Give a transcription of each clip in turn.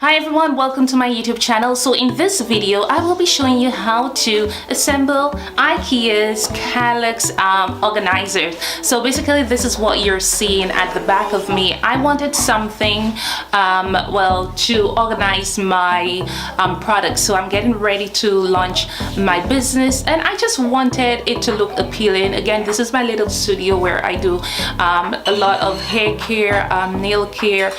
Hi everyone, welcome to my YouTube channel. So in this video I will be showing you how to assemble Ikea's Kallax organizer. So basically this is what you're seeing at the back of me. I wanted something to organize my products. So I'm getting ready to launch my business and I just wanted it to look appealing. Again, this is my little studio where I do a lot of hair care, nail care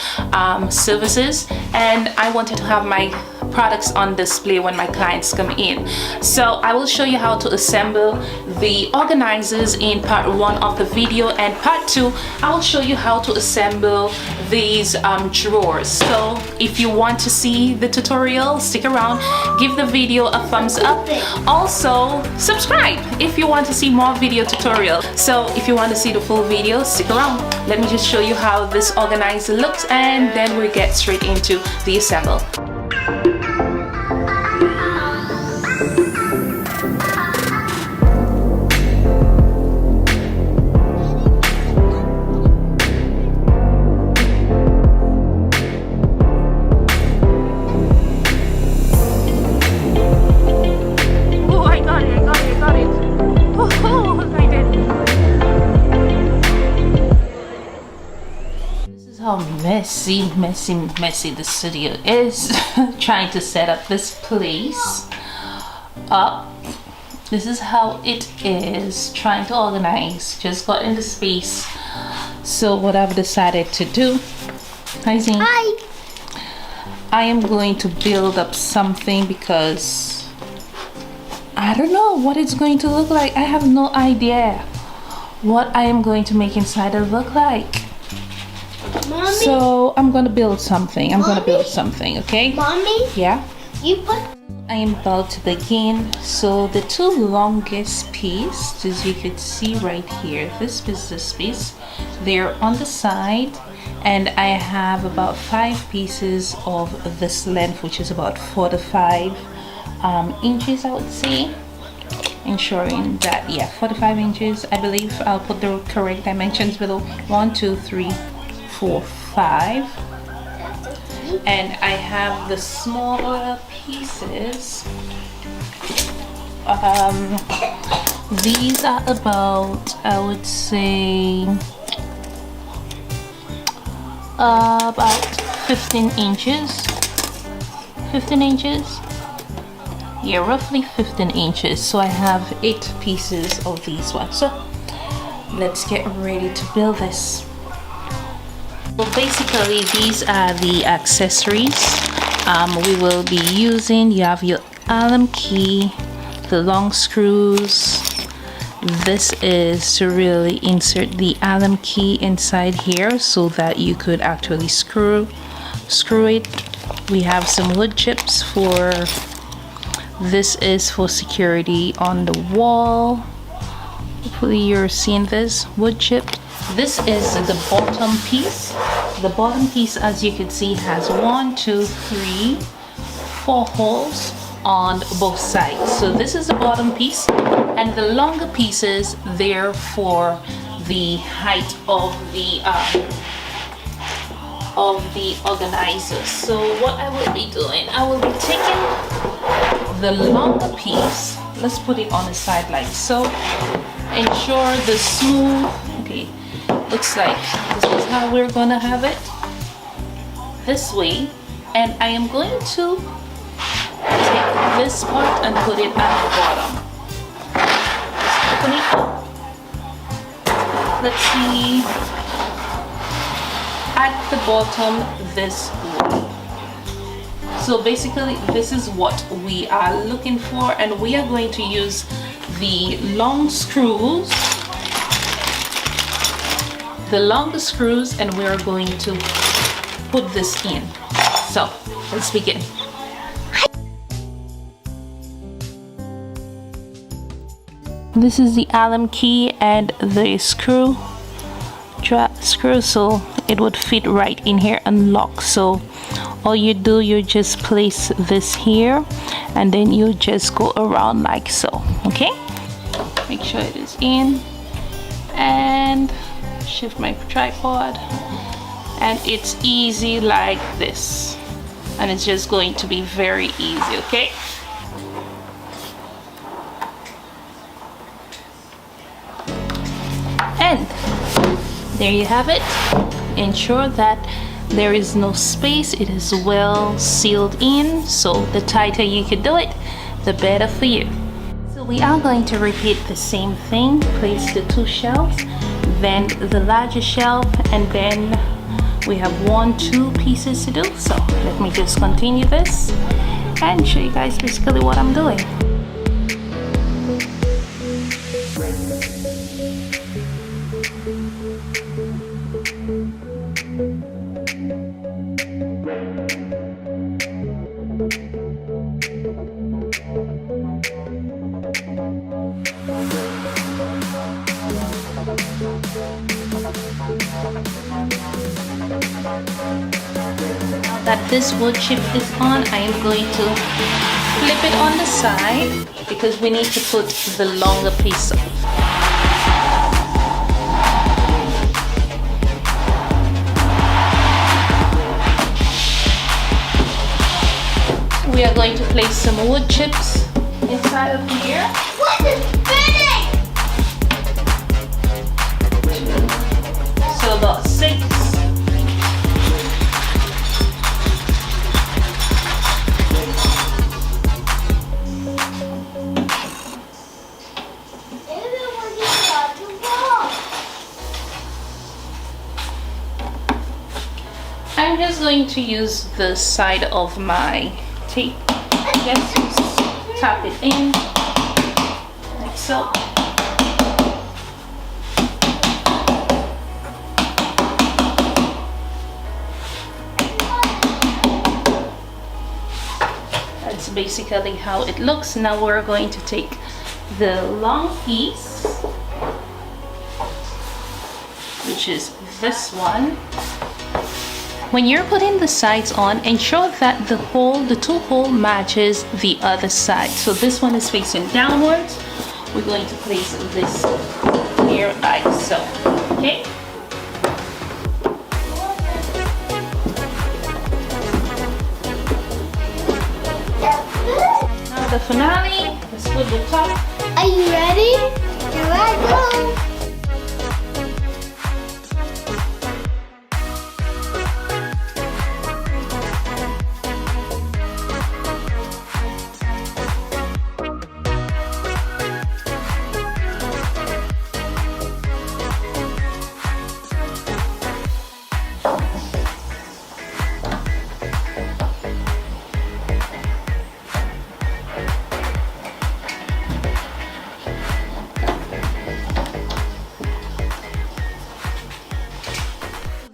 services, and I wanted to have my products on display when my clients come in. So I will show you how to assemble the organizers in part 1 of the video, and part 2 I will show you how to assemble these drawers. So if you want to see the tutorial, stick around, give the video a thumbs up, also subscribe if you want to see more video tutorials. So if you want to see the full video, stick around. Let me just show you how this organizer looks and then we'll get straight into the assemble. How messy the studio is. Trying to set up this place up. This is how it is, trying to organize. Just got into space. So what I've decided to do, hi Zane. Hi. I am going to build up something because I don't know what it's going to look like. I have no idea what I am going to make inside it look like. Mommy? So I'm gonna build something. Okay? Mommy? Yeah? I am about to begin. So the two longest pieces, as you could see right here, this piece, they're on the side, and I have about 5 pieces of this length, which is about 4 to 5 inches, I would say. Ensuring that, yeah, 45 inches, I believe. I'll put the correct dimensions below. 1, 2, 3, 4, 5, and I have the smaller pieces. These are about, I would say, about 15 inches. 15 inches? Yeah, roughly 15 inches. So I have 8 pieces of these ones. So let's get ready to build this. So basically these are the accessories we will be using. You have your Allen key, the long screws. This is to really insert the Allen key inside here so that you could actually screw it. We have some wood chips for, this is for security on the wall. Hopefully you're seeing this wood chip. This is the bottom piece. The bottom piece, as you can see, has 1, 2, 3, 4 holes on both sides. So this is the bottom piece, and the longer pieces there for the height of the organizer. So what I will be doing, I will be taking the longer piece. Let's put it on the side like so. Ensure the smooth. Okay. Looks like this is how we're gonna have it, this way, and I am going to take this part and put it at the bottom. Just open it up. Let's see, at the bottom this way. So basically this is what we are looking for, and we are going to use the long screws, and we're going to put this in. So let's begin. This is the Allen key and the screw, so it would fit right in here and lock. So all you do, you just place this here and then you just go around like so. Okay, make sure it is in, and shift my tripod, and it's easy like this. and it's just going to be very easy, okay? And there you have it. Ensure that there is no space. It is well sealed in, so the tighter you can do it, the better for you. So we are going to repeat the same thing. Place the 2 shelves, then the larger shelf, and then we have 2 pieces to do. So let me just continue this and show you guys basically what I'm doing. Now that this wood chip is on, I am going to flip it on the side because we need to put the longer piece on. We are going to place some wood chips inside of here. What is spinning? So about 6. I'm just going to use the side of my tape. Just tap it in like so. That's basically how it looks. Now we're going to take the long piece, which is this one. When you're putting the sides on, ensure that the 2 hole matches the other side. So this one is facing downwards. We're going to place this here like so, okay? Now the finale, let's put the top. Are you ready? Here I go.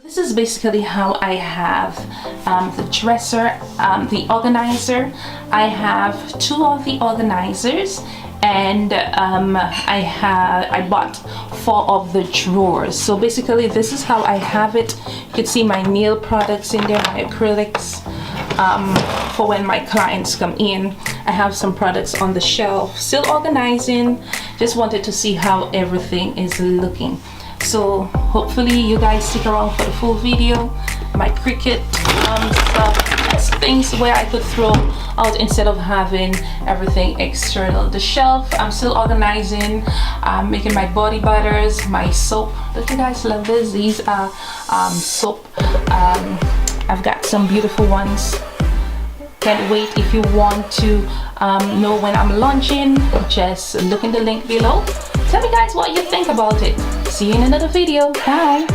This is basically how I have the dresser, the organizer. I have 2 of the organizers, and I bought 4 of the drawers. So basically this is how I have it. You can see my nail products in there, my acrylics, for when my clients come in. I have some products on the shelf, still organizing. Just wanted to see how everything is looking. So hopefully you guys stick around for the full video. My Cricut stuff, things where I could throw out instead of having everything external. The shelf, I'm still organizing. I'm making my body butters, my soap. Don't you guys love this? These are soap. I've got some beautiful ones. Can't wait. If you want to know when I'm launching, just look in the link below. Tell me guys what you think about it. See you in another video. Bye.